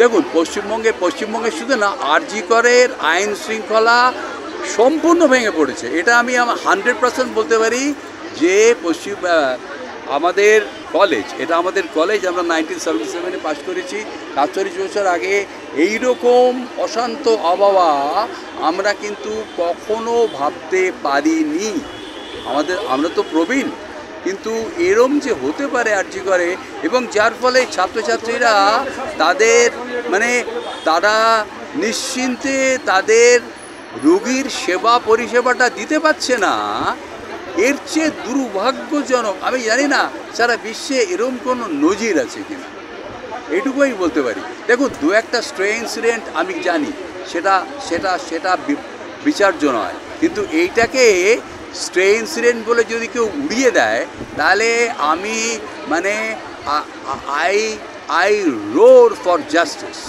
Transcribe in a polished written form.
দেখুন, পশ্চিমবঙ্গে শুধু না, আরজি করের আইন শৃঙ্খলা সম্পূর্ণ ভেঙে পড়েছে। এটা আমি 100% বলতে পারি যে আমাদের কলেজ, এটা আমাদের কলেজ, আমরা 1977-এ পাশ করেছি। ৪৭ বছর আগে এই রকম অশান্ত আবহাওয়া আমরা কিন্তু কখনো ভাবতে পারিনি। আমরা তো প্রবীণ, কিন্তু এরম যে হতে পারে আরজি করে, এবং যার ফলে ছাত্রছাত্রীরা তাদের তারা নিশ্চিন্তে তাদের রোগীর সেবা পরিষেবাটা দিতে পারছে না, এর চেয়ে দুর্ভাগ্যজনক আমি জানি না সারা বিশ্বে এরম কোনো নজির আছে কিনা। এইটুকুই বলতে পারি। দেখুন, দু একটা স্ট্রে ইনসিডেন্ট আমি জানি, সেটা সেটা সেটা বিচার্য নয়, কিন্তু এইটাকে স্ট্রে ইনসিডেন্ট বলে যদি কেউ উড়িয়ে দেয়, তাহলে আমি আই রোর ফর জাস্টিস।